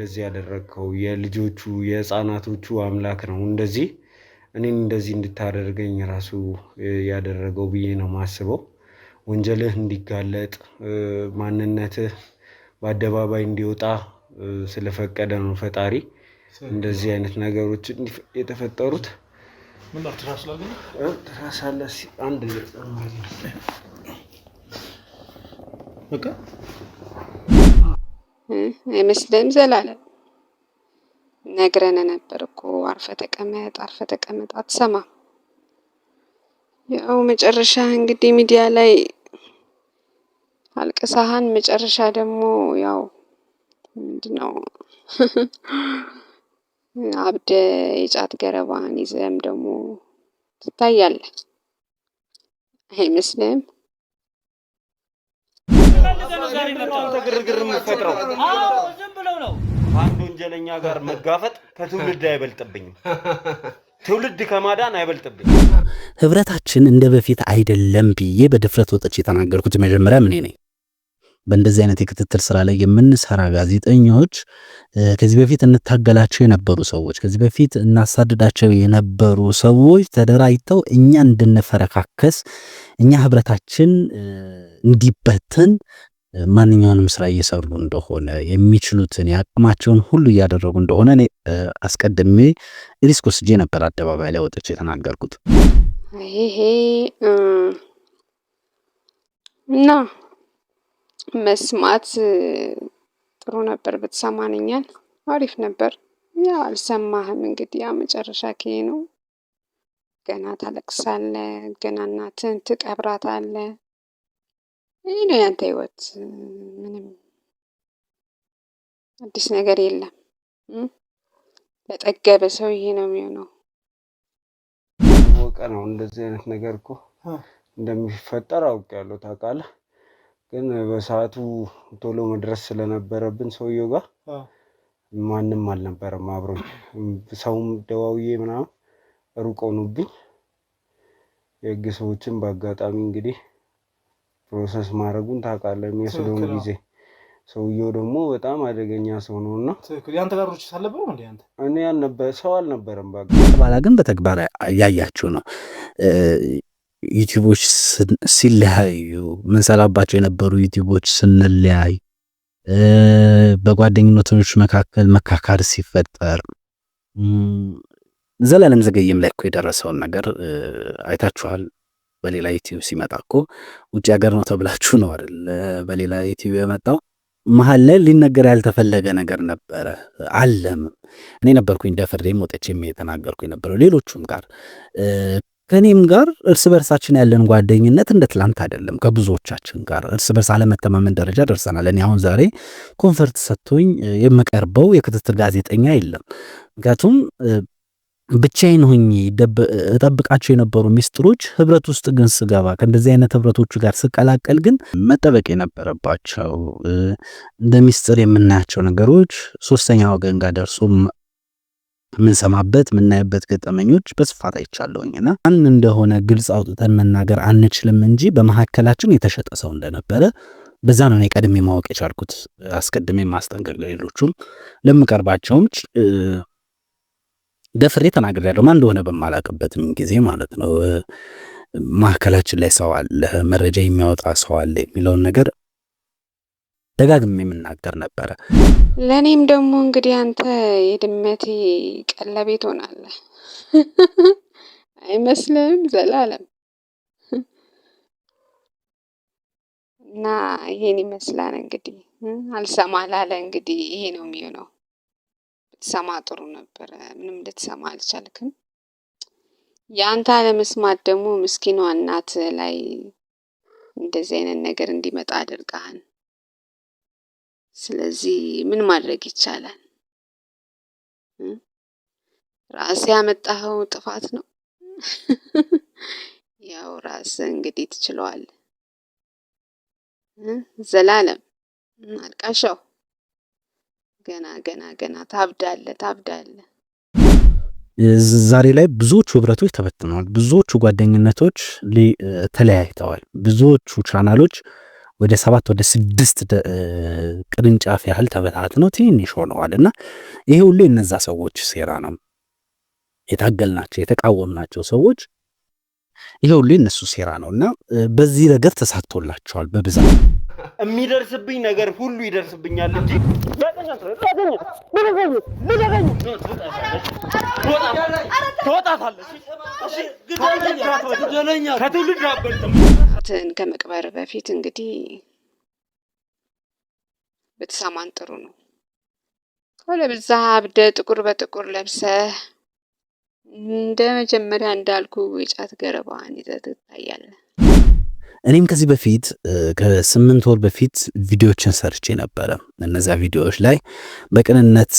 እንደዚህ ያደረግከው የልጆቹ የህፃናቶቹ አምላክ ነው እንደዚህ እኔን እንደዚህ እንድታደርገኝ ራሱ ያደረገው ብዬ ነው ማስበው። ወንጀልህ እንዲጋለጥ ማንነትህ በአደባባይ እንዲወጣ ስለፈቀደ ነው ፈጣሪ እንደዚህ አይነት ነገሮች የተፈጠሩት። ምን አትራስላለ ትራሳለህ አንድ በቃ አይመስልም ዘላለም ነግረን ነበር እኮ አርፈ ተቀመጥ አትሰማም። ያው መጨረሻ እንግዲህ ሚዲያ ላይ አልቅሳሃን መጨረሻ ደግሞ ያው ምንድነው አብደ የጫት ገረባን ይዘም ደግሞ ትታያለህ። አይመስልም? ግርግር የምፈጥረው ዝም ብለው ነው። አንድ ወንጀለኛ ጋር መጋፈጥ ከትውልድ አይበልጥብኝም። ትውልድ ከማዳን አይበልጥብኝም። ህብረታችን እንደ በፊት አይደለም ብዬ በድፍረት ወጥቼ የተናገርኩት መጀመሪያ ምን ነኝ። በእንደዚህ አይነት የክትትል ስራ ላይ የምንሰራ ጋዜጠኞች ከዚህ በፊት እንታገላቸው የነበሩ ሰዎች፣ ከዚህ በፊት እናሳድዳቸው የነበሩ ሰዎች ተደራጅተው እኛ እንድንፈረካከስ፣ እኛ ህብረታችን እንዲበተን ማንኛውንም ስራ እየሰሩ እንደሆነ የሚችሉትን ያቅማቸውን ሁሉ እያደረጉ እንደሆነ እኔ አስቀድሜ ሪስክ ወስጄ ነበር አደባባይ ላይ ወጥቼ የተናገርኩት። ይሄ እና መስማት ጥሩ ነበር ብትሰማንኛል አሪፍ ነበር። ያ አልሰማህም እንግዲህ ያ መጨረሻ ከይ ነው። ገና ታለቅሳለህ፣ ገና እናትህን ትቀብራታለህ። ይሄ ነው ያንተ ህይወት። ምንም አዲስ ነገር የለም። ለጠገበ ሰው ይሄ ነው የሚሆነው። ወቀ ነው እንደዚህ አይነት ነገር እኮ እንደሚፈጠር አውቃለሁ ታውቃለህ። ግን በሰዓቱ ቶሎ መድረስ ስለነበረብን ሰውየው ጋር ማንም አልነበረም አብሮኝ። ሰውም ደዋውዬ ምናምን ሩቅ ሆኖብኝ የህግ ሰዎችን በአጋጣሚ እንግዲህ ፕሮሰስ ማድረጉን ታውቃለህ። የሚወስደውን ጊዜ ሰውየው ደግሞ በጣም አደገኛ ሰው ነውና ያንተ ጋሮች ሳለበው እንዴ አንተ እኔ ሰው አልነበረም። ባላ ግን በተግባር ያያችሁ ነው። ዩቲዩቦች ሲለያዩ ምንሰራባቸው የነበሩ ዩቲዩቦች ስንለያይ፣ በጓደኝነቶች መካከል መካካር ሲፈጠር፣ ዘላለም ዘገየም ላይ እኮ የደረሰውን ነገር አይታችኋል። በሌላ ዩቲዩብ ሲመጣ እኮ ውጭ ሀገር ነው ተብላችሁ ነው አይደል በሌላ ዩቲዩብ የመጣው። መሀል ላይ ሊነገር ያልተፈለገ ነገር ነበረ። አለም እኔ ነበርኩኝ ደፍሬም ወጥቼም የተናገርኩኝ ነበረው። ሌሎቹም ጋር ከኔም ጋር እርስ በርሳችን ያለን ጓደኝነት እንደ ትላንት አይደለም። ከብዙዎቻችን ጋር እርስ በርስ አለመተማመን ደረጃ ደርሰናል። እኔ አሁን ዛሬ ኮንፈርት ሰጥቶኝ የምቀርበው የክትትል ጋዜጠኛ የለም። ምክንያቱም ብቻዬን ሆኜ እጠብቃቸው የነበሩ ሚስጥሮች ህብረት ውስጥ ግን ስገባ ከእንደዚህ አይነት ህብረቶቹ ጋር ስቀላቀል ግን መጠበቅ የነበረባቸው እንደ ሚስጥር የምናያቸው ነገሮች ሶስተኛ ወገን ጋር ደርሶ ምንሰማበት ምናይበት ገጠመኞች በስፋት አይቻለውኝና አን እንደሆነ ግልጽ አውጥተን መናገር አንችልም እንጂ በመሐከላችን የተሸጠ ሰው እንደነበረ በዛ ነው ቀድሜ ማወቅ የቻልኩት። አስቀድሜ ማስጠንቀቅ ለሌሎቹም ለምቀርባቸውም ደፍሬ ተናግሬያለሁ። ማን እንደሆነ በማላውቅበትም ጊዜ ማለት ነው። መሐከላችን ላይ ሰው አለ፣ መረጃ የሚያወጣ ሰው አለ የሚለውን ነገር ደጋግሜ የምናገር ነበረ። ለኔም ደግሞ እንግዲህ አንተ የድመቴ ቀለቤት ሆናለህ። አይመስልም ዘላለም? እና ይሄን ይመስላል እንግዲህ አልሰማ ላለ እንግዲህ ይሄ ነው የሚሆነው። ብትሰማ ጥሩ ነበረ። ምንም ልትሰማ አልቻልክም። የአንተ አለመስማት ደግሞ ምስኪኗ እናት ላይ እንደዚህ አይነት ነገር እንዲመጣ አድርጋሃል። ስለዚህ ምን ማድረግ ይቻላል? ራስ ያመጣኸው ጥፋት ነው። ያው ራስ እንግዲህ ትችለዋለህ። ዘላለም አልቃሻው ገና ታብዳለህ። ዛሬ ላይ ብዙዎቹ ህብረቶች ተበትነዋል። ብዙዎቹ ጓደኝነቶች ተለያይተዋል። ብዙዎቹ ቻናሎች ወደ 7 ወደ 6 ቅርንጫፍ ያህል ተበታትነው ትንሽ ሆነዋል። እና ይሄ ሁሉ የነዛ ሰዎች ሴራ ነው። የታገልናቸው የተቃወምናቸው ሰዎች ይሄ ሁሉ የነሱ ሴራ ነውና በዚህ ረገድ ተሳክቶላቸዋል። በብዛት የሚደርስብኝ ነገር ሁሉ ይደርስብኛል እንጂ ከመቅበር በፊት እንግዲህ ብትሰማን ጥሩ ነው። ካለበዛ አብደህ ጥቁር በጥቁር ለብሰህ እንደ መጀመሪያ እንዳልኩ የጫት ገረባን ይዘህ ትታያለህ። እኔም ከዚህ በፊት ከ8 ወር በፊት ቪዲዮዎችን ሰርቼ ነበረ። እነዛ ቪዲዮዎች ላይ በቅንነት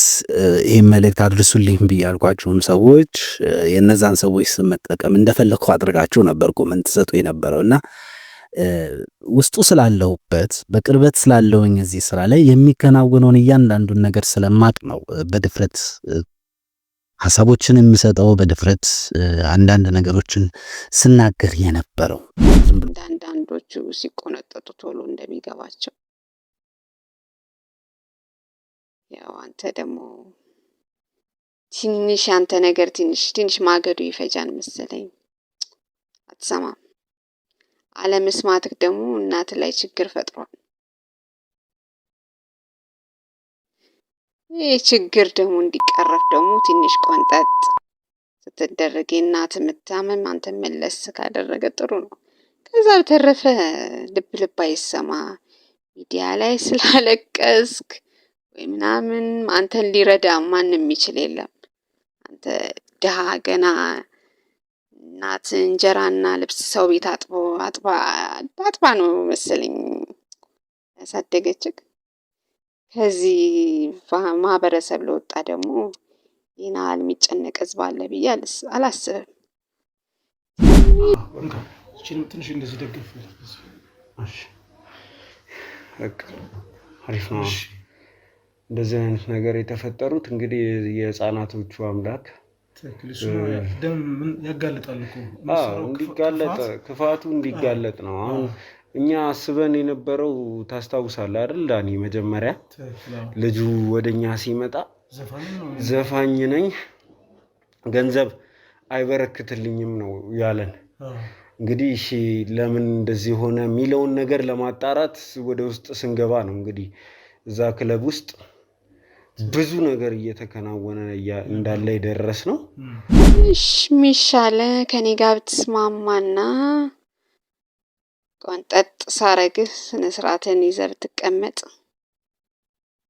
ይህን መልእክት አድርሱልኝ ብያልኳቸውም ሰዎች የነዛን ሰዎች ስም መጠቀም እንደፈለግኩ አድርጋቸው ነበር ኮመንት ሰጡ የነበረውና ውስጡ ስላለሁበት በቅርበት ስላለውኝ እዚህ ስራ ላይ የሚከናወነውን እያንዳንዱን ነገር ስለማቅ ነው በድፍረት ሐሳቦችን የምሰጠው በድፍረት አንዳንድ ነገሮችን ስናገር የነበረው። አንዳንዶቹ ሲቆነጠጡ ቶሎ እንደሚገባቸው ያው አንተ ደግሞ ትንሽ አንተ ነገር ትንሽ ማገዱ ይፈጃን መሰለኝ። አትሰማም። አለመስማትህ ደግሞ እናት ላይ ችግር ፈጥሯል። ይህ ችግር ደግሞ እንዲቀረፍ ደግሞ ትንሽ ቆንጠጥ ስትደረግ የእናት መታመም አንተ መለስ ካደረገ ጥሩ ነው። ከዛ በተረፈ ልብ አይሰማ ሚዲያ ላይ ስላለቀስክ ወይ ምናምን አንተን ሊረዳ ማንም የሚችል የለም። አንተ ድሃ ገና እናት እንጀራና ልብስ ሰው ቤት አጥባ ነው መሰለኝ ያሳደገችክ። ከዚህ ማህበረሰብ ለወጣ ደግሞ ይህን ያህል የሚጨነቅ ህዝብ አለ ብዬ አላስብም። ትንሽ እንደዚህ ደግፍ። አሪፍ ነው። እንደዚህ አይነት ነገር የተፈጠሩት እንግዲህ የህፃናቶቹ አምላክ ደም ያጋልጣል እኮ እንዲጋለጥ ክፋቱ እንዲጋለጥ ነው። አሁን እኛ አስበን የነበረው ታስታውሳለህ አይደል ዳኒ? መጀመሪያ ልጁ ወደኛ ሲመጣ ዘፋኝ ነኝ ገንዘብ አይበረክትልኝም ነው ያለን። እንግዲህ እሺ ለምን እንደዚህ ሆነ የሚለውን ነገር ለማጣራት ወደ ውስጥ ስንገባ ነው እንግዲህ እዛ ክለብ ውስጥ ብዙ ነገር እየተከናወነ እንዳለ ይደረስ ነው። እሺ ሚሻለ ከኔ ጋር ብትስማማና ቆንጠጥ ሳረግህ ስነ ስርዓትን ይዘህ ብትቀመጥ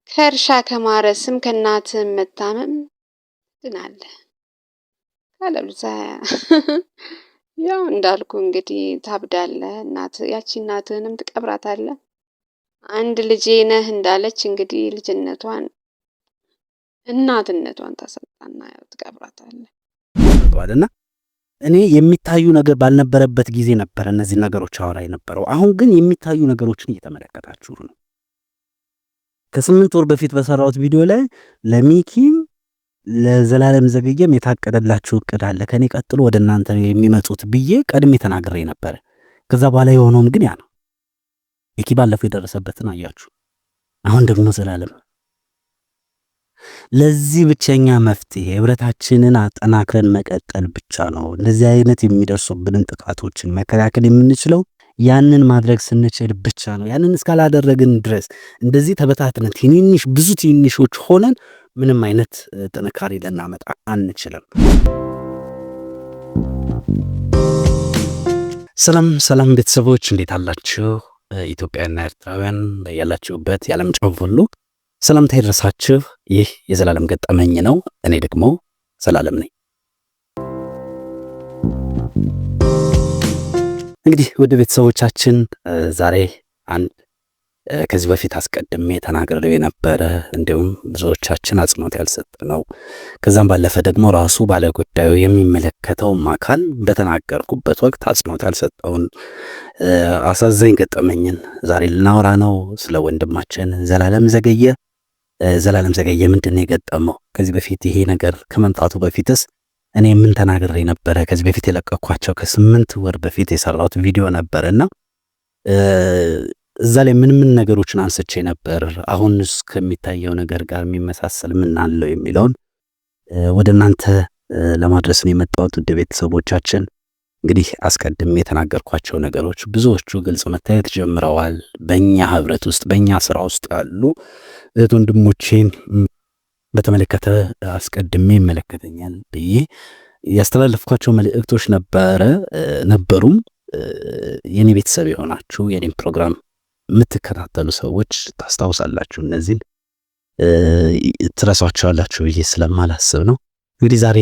ከእርሻ ከማረስም ከእናትህ መታመም ትድናለህ። ካለበለዚያ ያው እንዳልኩ እንግዲህ ታብዳለህ። ያቺ እናትህንም ትቀብራታለህ። አንድ ልጄ ነህ እንዳለች እንግዲህ ልጅነቷን እናትነቷን ታሰጣና ያው ትቀብራታለህ። እና እኔ የሚታዩ ነገር ባልነበረበት ጊዜ ነበር እነዚህ ነገሮች አወራ የነበረው። አሁን ግን የሚታዩ ነገሮችን እየተመለከታችሁ ነው። ከ8 ወር በፊት በሰራሁት ቪዲዮ ላይ ለሚኪም ለዘላለም ዘገየም የታቀደላችሁ እቅድ አለ ከኔ ቀጥሎ ወደ እናንተ የሚመጡት ብዬ ቀድሜ ተናግሬ ነበር። ከዛ በኋላ የሆነውም ግን ያ ነው። ሚኪ ባለፈው የደረሰበትን አያችሁ። አሁን ደግሞ ዘላለም ለዚህ ብቸኛ መፍትሄ ህብረታችንን አጠናክረን መቀጠል ብቻ ነው። እንደዚህ አይነት የሚደርሱብንን ጥቃቶችን መከላከል የምንችለው ያንን ማድረግ ስንችል ብቻ ነው። ያንን እስካላደረግን ድረስ እንደዚህ ተበታትነን ብዙ ትንንሾች ሆነን ምንም አይነት ጥንካሬ ልናመጣ አንችልም። ሰላም ቤተሰቦች እንዴት አላችሁ? ኢትዮጵያና ኤርትራውያን ያላችሁበት የዓለም ጫፍ ሁሉ ሰላምታ ይድረሳችሁ። ይህ የዘላለም ገጠመኝ ነው። እኔ ደግሞ ዘላለም ነኝ። እንግዲህ ወደ ቤተሰቦቻችን ዛሬ አንድ ከዚህ በፊት አስቀድሜ ተናግሬው የነበረ እንዲሁም ብዙዎቻችን አጽንኦት ያልሰጠነው ከዛም ባለፈ ደግሞ ራሱ ባለጉዳዩ የሚመለከተው አካል በተናገርኩበት ወቅት አጽንኦት ያልሰጠውን አሳዛኝ ገጠመኝን ዛሬ ልናወራ ነው። ስለ ወንድማችን ዘላለም ዘገየ ምንድን ነው የገጠመው? ከዚህ በፊት ይሄ ነገር ከመምጣቱ በፊትስ እኔ ምን ተናግሬ ነበረ? ከዚህ በፊት የለቀኳቸው ከ8 ወር በፊት የሰራሁት ቪዲዮ ነበርና እዛ ላይ ምን ነገሮችን አንስቼ ነበር፣ አሁን ከሚታየው ነገር ጋር የሚመሳሰል ምን አለው የሚለውን ወደ እናንተ ለማድረስ ነው የመጣሁት። ውድ ቤተሰቦቻችን እንግዲህ አስቀድሜ የተናገርኳቸው ነገሮች ብዙዎቹ ግልጽ መታየት ጀምረዋል። በእኛ ህብረት ውስጥ በእኛ ስራ ውስጥ ያሉ እህት ወንድሞቼን በተመለከተ አስቀድሜ ይመለከተኛል ብዬ ያስተላለፍኳቸው መልእክቶች ነበሩም። የኔ ቤተሰብ የሆናችሁ የኔም ፕሮግራም የምትከታተሉ ሰዎች ታስታውሳላችሁ፣ እነዚህን ትረሷቸዋላችሁ ብዬ ስለማላስብ ነው። እንግዲህ ዛሬ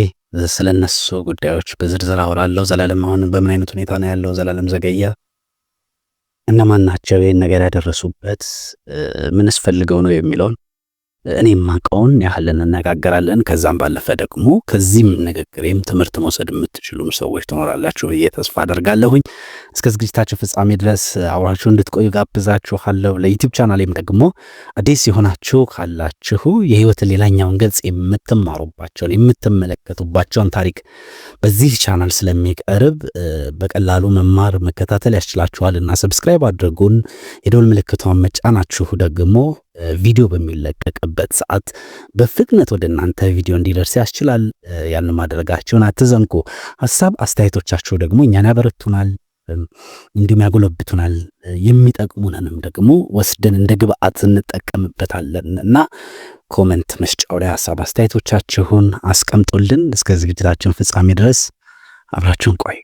ስለነሱ ጉዳዮች በዝርዝር አወራለሁ። ዘላለም አሁን በምን አይነት ሁኔታ ነው ያለው? ዘላለም ዘገየ እነማን ናቸው ይህን ነገር ያደረሱበት? ምንስ ፈልገው ነው የሚለውን እኔ የማውቀውን ያህል እንነጋገራለን። ከዛም ባለፈ ደግሞ ከዚህም ንግግሬም ትምህርት መውሰድ የምትችሉ ሰዎች ትኖራላችሁ ብዬ ተስፋ አደርጋለሁኝ። እስከ ዝግጅታችን ፍጻሜ ድረስ አብራችሁ እንድትቆዩ ጋብዛችኋለሁ። ለዩቲዩብ ቻናሌም ደግሞ አዲስ የሆናችሁ ካላችሁ የህይወት ሌላኛውን ገጽ የምትማሩባቸውን የምትመለከቱባቸውን ታሪክ በዚህ ቻናል ስለሚቀርብ በቀላሉ መማር መከታተል ያስችላችኋልና ሰብስክራይብ አድርጉን። የደወል ምልክቷን መጫናችሁ ደግሞ ቪዲዮ በሚለቀቅበት ሰዓት በፍጥነት ወደ እናንተ ቪዲዮ እንዲደርስ ያስችላል። ያን ማድረጋችሁን አትዘንጉ። ሀሳብ አስተያየቶቻችሁ ደግሞ እኛን ያበረቱናል፣ እንዲሁም ያጎለብቱናል። የሚጠቅሙንንም ደግሞ ወስደን እንደ ግብአት እንጠቀምበታለን እና ኮመንት መስጫው ላይ ሀሳብ አስተያየቶቻችሁን አስቀምጡልን። እስከ ዝግጅታችን ፍጻሜ ድረስ አብራችሁን ቆይ።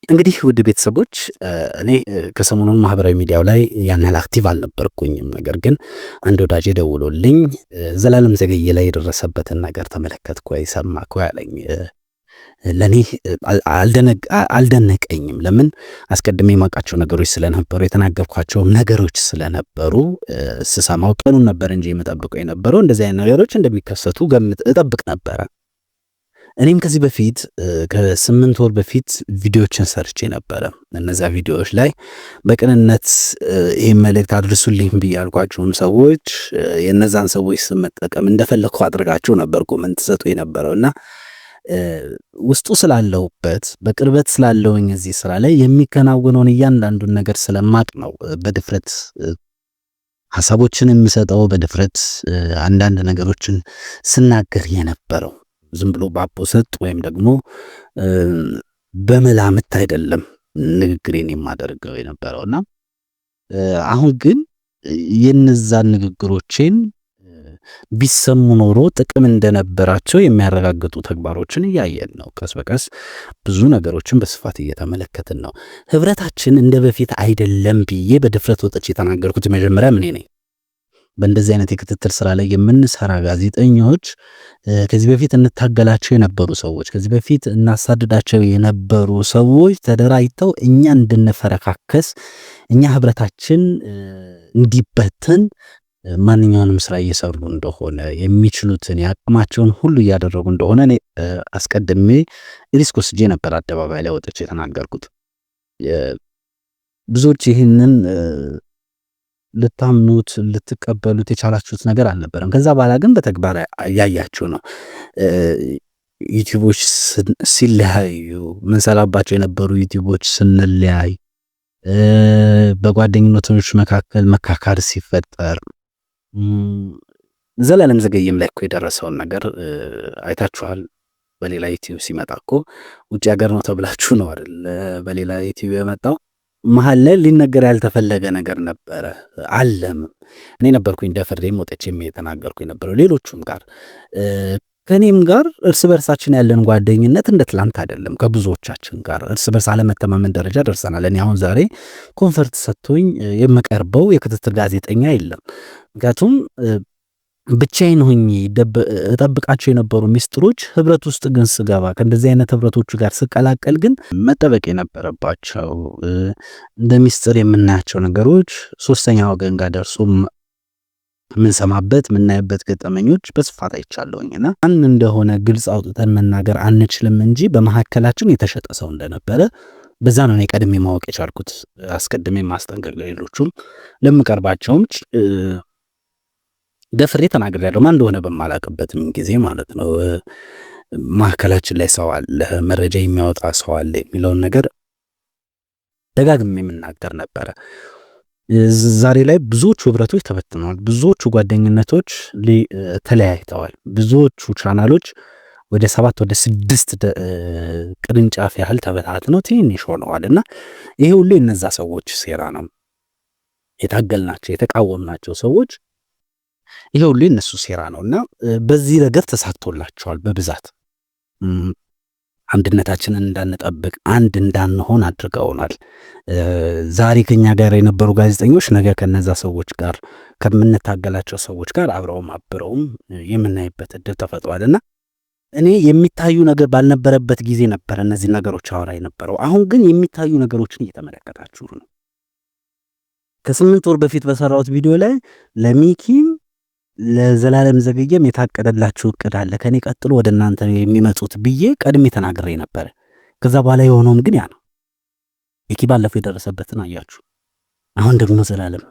እንግዲህ ውድ ቤተሰቦች እኔ ከሰሞኑን ማህበራዊ ሚዲያው ላይ ያን ያህል አክቲቭ አልነበርኩኝም። ነገር ግን አንድ ወዳጄ ደውሎልኝ ዘላለም ዘገየ ላይ የደረሰበትን ነገር ተመለከትኩ ወይ ሰማኩ ያለኝ ለኔ አልደነቀኝም። ለምን አስቀድሜ የማውቃቸው ነገሮች ስለነበሩ የተናገርኳቸው ነገሮች ስለነበሩ ስሰማው ቀኑን ነበር እንጂ የምጠብቀው የነበረው እንደዚህ አይነት ነገሮች እንደሚከሰቱ እጠብቅ ነበረ። እኔም ከዚህ በፊት ከ8 ወር በፊት ቪዲዮዎችን ሰርቼ ነበረ። እነዛ ቪዲዮዎች ላይ በቅንነት ይህን መልእክት አድርሱልኝ ብያልኳቸውን ሰዎች የነዛን ሰዎች ስም መጠቀም እንደፈለኩ አድርጋቸው ነበር ኮመንት ሰጡ የነበረው እና ውስጡ ስላለሁበት በቅርበት ስላለውኝ እዚህ ስራ ላይ የሚከናወነውን እያንዳንዱን ነገር ስለማቅ ነው በድፍረት ሀሳቦችን የምሰጠው፣ በድፍረት አንዳንድ ነገሮችን ስናገር የነበረው። ዝም ብሎ ባፖሰጥ ወይም ደግሞ በመላምት አይደለም ንግግሬን የማደርገው የነበረውና አሁን ግን የነዛን ንግግሮቼን ቢሰሙ ኖሮ ጥቅም እንደነበራቸው የሚያረጋግጡ ተግባሮችን እያየን ነው። ቀስ በቀስ ብዙ ነገሮችን በስፋት እየተመለከትን ነው። ህብረታችን እንደ በፊት አይደለም ብዬ በድፍረት ወጥቼ የተናገርኩት መጀመሪያ ምን ነኝ። በእንደዚህ አይነት የክትትል ስራ ላይ የምንሰራ ጋዜጠኞች ከዚህ በፊት እንታገላቸው የነበሩ ሰዎች፣ ከዚህ በፊት እናሳድዳቸው የነበሩ ሰዎች ተደራጅተው እኛ እንድንፈረካከስ፣ እኛ ህብረታችን እንዲበተን ማንኛውንም ስራ እየሰሩ እንደሆነ የሚችሉትን ያቅማቸውን ሁሉ እያደረጉ እንደሆነ እኔ አስቀድሜ ሪስክ ወስጄ ነበር አደባባይ ላይ ወጥቼ የተናገርኩት። ብዙዎች ይህንን ልታምኑት ልትቀበሉት የቻላችሁት ነገር አልነበረም። ከዛ በኋላ ግን በተግባር ያያችሁ ነው። ዩቲዩቦች ሲለያዩ ምንሰራባቸው የነበሩ ዩቲዩቦች ስንለያይ፣ በጓደኝነቶች መካከል መካካድ ሲፈጠር፣ ዘላለም ዘገየም ላይ እኮ የደረሰውን ነገር አይታችኋል። በሌላ ዩቲዩብ ሲመጣ እኮ ውጭ ሀገር ነው ተብላችሁ ነው አይደል በሌላ ዩቲዩብ የመጣው። መሀል ላይ ሊነገር ያልተፈለገ ነገር ነበረ። አለም እኔ ነበርኩኝ ደፍሬም ወጥቼም የተናገርኩኝ ነበረው። ሌሎቹም ጋር ከኔም ጋር እርስ በርሳችን ያለን ጓደኝነት እንደ ትላንት አይደለም። ከብዙዎቻችን ጋር እርስ በርስ አለመተማመን ደረጃ ደርሰናል። እኔ አሁን ዛሬ ኮንፈርት ሰጥቶኝ የምቀርበው የክትትል ጋዜጠኛ የለም። ምክንያቱም ብቻዬን ሆኜ እጠብቃቸው የነበሩ ሚስጥሮች ህብረት ውስጥ ግን ስገባ ከእንደዚህ አይነት ህብረቶቹ ጋር ስቀላቀል ግን መጠበቅ የነበረባቸው እንደ ሚስጥር የምናያቸው ነገሮች ሶስተኛ ወገን ጋር ደርሶ የምንሰማበት የምናይበት ገጠመኞች በስፋት አይቻለሁኝና ማን እንደሆነ ግልጽ አውጥተን መናገር አንችልም እንጂ በመካከላችን የተሸጠ ሰው እንደነበረ በዛ ነው እኔ ቀድሜ ማወቅ የቻልኩት። አስቀድሜ ማስጠንቀቅ ለሌሎቹም ለምቀርባቸውም ደፍሬ ተናግሬያለሁ። ማን እንደሆነ በማላውቅበትም ጊዜ ማለት ነው። ማዕከላችን ላይ ሰው አለ፣ መረጃ የሚያወጣ ሰው አለ የሚለውን ነገር ደጋግሜ የምናገር ነበረ። ዛሬ ላይ ብዙዎቹ ህብረቶች ተበትነዋል። ብዙዎቹ ጓደኝነቶች ተለያይተዋል። ብዙዎቹ ቻናሎች ወደ 7 ወደ 6 ቅርንጫፍ ያህል ተበታትነው ትንሽ ሆነዋል እና ይሄ ሁሉ የነዛ ሰዎች ሴራ ነው። የታገልናቸው የተቃወምናቸው ሰዎች ይሄ ሁሉ የነሱ ሴራ ነውና በዚህ ነገር ተሳክቶላቸዋል በብዛት አንድነታችንን እንዳንጠብቅ አንድ እንዳንሆን አድርገውናል። ዛሬ ከኛ ጋር የነበሩ ጋዜጠኞች ነገ ከነዛ ሰዎች ጋር ከምንታገላቸው ሰዎች ጋር አብረውም የምናይበት እድል ተፈጥሯልና እኔ የሚታዩ ነገር ባልነበረበት ጊዜ ነበር እነዚህ ነገሮች አወራ የነበረው። አሁን ግን የሚታዩ ነገሮችን እየተመለከታችሁ ነው። ከ8 ወር በፊት በሰራሁት ቪዲዮ ላይ ለሚኪም ለዘላለም ዘገየም የታቀደላችሁ እቅድ አለ ከኔ ቀጥሎ ወደ እናንተ የሚመጡት ብዬ ቀድሜ ተናግሬ ነበር። ከዛ በኋላ የሆነውም ግን ያ ነው። ሚኪ ባለፈው የደረሰበትን አያችሁ። አሁን ደግሞ ዘላለም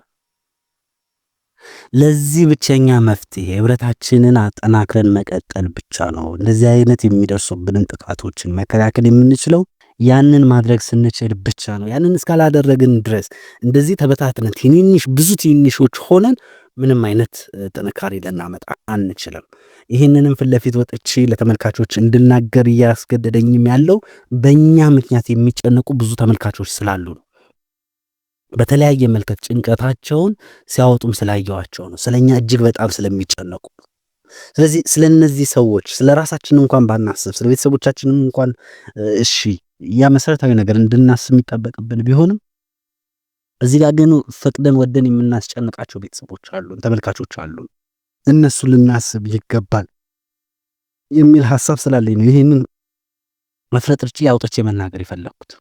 ለዚህ ብቸኛ መፍትሄ ህብረታችንን አጠናክረን መቀጠል ብቻ ነው። እንደዚህ አይነት የሚደርሱብንን ጥቃቶችን መከላከል የምንችለው ያንን ማድረግ ስንችል ብቻ ነው። ያንን እስካላደረግን ድረስ እንደዚህ ተበታትነን ብዙ ትንንሾች ሆነን ምንም አይነት ጥንካሬ ልናመጣ አንችልም። ይህንንም ፊት ለፊት ወጥቼ ለተመልካቾች እንድናገር እያስገደደኝም ያለው በእኛ ምክንያት የሚጨነቁ ብዙ ተመልካቾች ስላሉ ነው። በተለያየ መልከት ጭንቀታቸውን ሲያወጡም ስላየዋቸው ነው። ስለኛ እጅግ በጣም ስለሚጨነቁ። ስለዚህ ስለነዚህ ሰዎች ስለራሳችን እንኳን ባናስብ ስለ ቤተሰቦቻችንም እንኳን እሺ ያ መሰረታዊ ነገር እንድናስብ የሚጠበቅብን ቢሆንም እዚህ ጋር ግን ፈቅደን ወደን የምናስጨንቃቸው ቤተሰቦች አሉን፣ ተመልካቾች አሉን። እነሱ ልናስብ ይገባል የሚል ሐሳብ ስላለኝ ነው ይሄንን አፍረጥርጬ አውጥቼ መናገር የፈለኩት።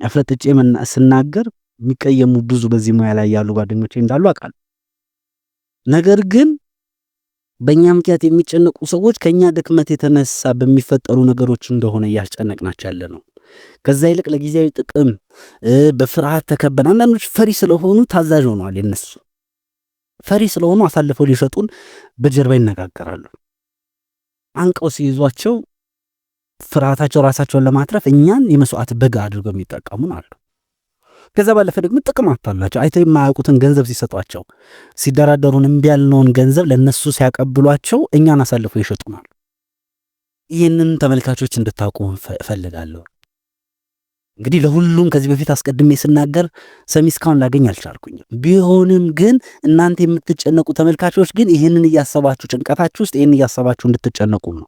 አፍረጥርጬ ስናገር የሚቀየሙ ብዙ በዚህ ሙያ ላይ ያሉ ጓደኞቼ እንዳሉ አውቃለሁ። ነገር ግን በእኛ ምክንያት የሚጨነቁ ሰዎች ከኛ ድክመት የተነሳ በሚፈጠሩ ነገሮች እንደሆነ እያስጨነቅናቸው ያለ ነው። ከዛ ይልቅ ለጊዜያዊ ጥቅም በፍርሃት ተከበን አንዳንዶች ፈሪ ስለሆኑ ታዛዥ ሆነዋል። የነሱ ፈሪ ስለሆኑ አሳልፈው ሊሰጡን በጀርባ ይነጋገራሉ። አንቀው ሲይዟቸው ፍርሃታቸው ራሳቸውን ለማትረፍ እኛን የመስዋዕት በግ አድርገው የሚጠቀሙን አሉ። ከዛ ባለፈ ደግሞ ጥቅም አታላቸው አይተው የማያውቁትን ገንዘብ ሲሰጧቸው ሲደራደሩን እምቢ ያልነውን ገንዘብ ለነሱ ሲያቀብሏቸው እኛን አሳልፈው ይሸጡናል። ይህንን ተመልካቾች እንድታውቁ እፈልጋለሁ። እንግዲህ ለሁሉም ከዚህ በፊት አስቀድሜ ስናገር ሰሚ እስካሁን ላገኝ አልቻልኩኝም። ቢሆንም ግን እናንተ የምትጨነቁ ተመልካቾች ግን ይህንን እያሰባችሁ ጭንቀታችሁ ውስጥ ይህን እያሰባችሁ እንድትጨነቁ ነው።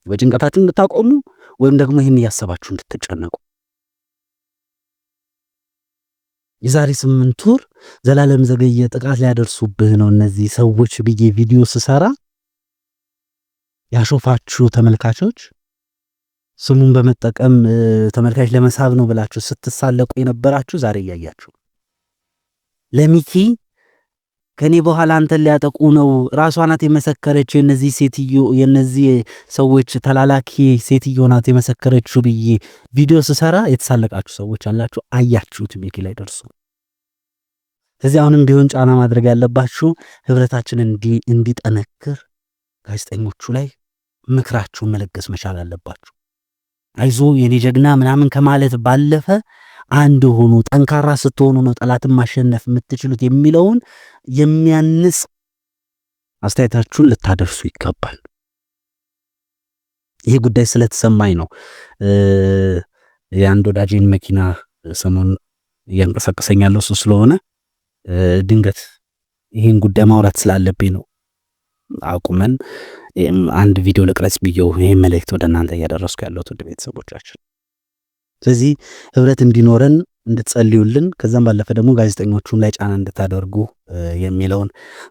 በጭንቀታችሁ እንድታቆሙ ወይም ደግሞ ይህን እያሰባችሁ እንድትጨነቁ። የዛሬ 8 ወር ዘላለም ዘገየ ጥቃት ሊያደርሱብህ ነው እነዚህ ሰዎች ብዬ ቪዲዮ ስሰራ ያሾፋችሁ ተመልካቾች ስሙን በመጠቀም ተመልካች ለመሳብ ነው ብላችሁ ስትሳለቁ የነበራችሁ ዛሬ እያያችሁ ለሚኪ ከኔ በኋላ አንተን ሊያጠቁ ነው ራሷ ናት የመሰከረችው የነዚህ ሰዎች ተላላኪ ሴትዮ ናት የመሰከረችው ብዬ ቪዲዮ ስሰራ የተሳለቃችሁ ሰዎች አላችሁ። አያችሁት ሚኪ ላይ ደርሶ። ስለዚህ አሁንም ቢሆን ጫና ማድረግ ያለባችሁ ህብረታችን እንዲጠነክር ጋዜጠኞቹ ላይ ምክራችሁን መለገስ መቻል አለባችሁ። አይዞ የኔ ጀግና ምናምን ከማለት ባለፈ አንድ ሆኑ፣ ጠንካራ ስትሆኑ ነው ጠላትን ማሸነፍ የምትችሉት የሚለውን የሚያንስ አስተያየታችሁን ልታደርሱ ይገባል። ይሄ ጉዳይ ስለተሰማኝ ነው የአንድ ወዳጄን መኪና ሰሞኑን እያንቀሳቀሰኝ ያለው እሱ ስለሆነ ድንገት ይህን ጉዳይ ማውራት ስላለብኝ ነው አቁመን አንድ ቪዲዮ ልቅረጽ ብዬው ይሄን መልእክት ወደ እናንተ እያደረስኩ ያለሁት ውድ ቤተሰቦቻችን። ስለዚህ ህብረት እንዲኖረን እንድትጸልዩልን ከዛም ባለፈ ደግሞ ጋዜጠኞቹም ላይ ጫና እንድታደርጉ የሚለውን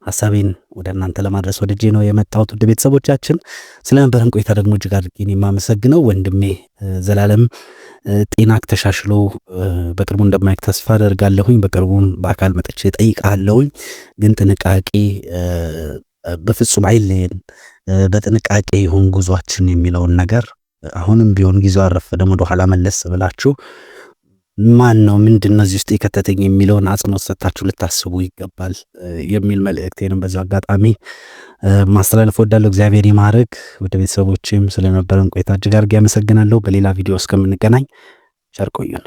ሐሳቤን ወደ እናንተ ለማድረስ ወደጄ ነው የመጣሁት ውድ ቤተሰቦቻችን። ስለነበረን ቆይታ ደግሞ እጅግ አድርጌ የማመሰግነው ወንድሜ ዘላለም ጤናክ ተሻሽሎ በቅርቡ እንደማይክ ተስፋ አደርጋለሁኝ። በቅርቡም በአካል መጥቼ ጠይቃለሁኝ። ግን ጥንቃቄ በፍጹም አይለየን፣ በጥንቃቄ ይሁን ጉዟችን የሚለውን ነገር አሁንም ቢሆን ጊዜው አረፈደም ወደ ኋላ መለስ ብላችሁ ማን ነው ምንድን ነው እዚህ ውስጥ የከተተኝ የሚለውን አጽንኦት ሰጥታችሁ ልታስቡ ይገባል የሚል መልእክቴንም በዛ አጋጣሚ ማስተላለፍ ወዳለሁ። እግዚአብሔር ይማረክ። ወደ ቤተሰቦችም ስለነበረን ቆይታ እጅግ አድርጌ አመሰግናለሁ። በሌላ ቪዲዮ እስከምንገናኝ ቸር ቆዩን።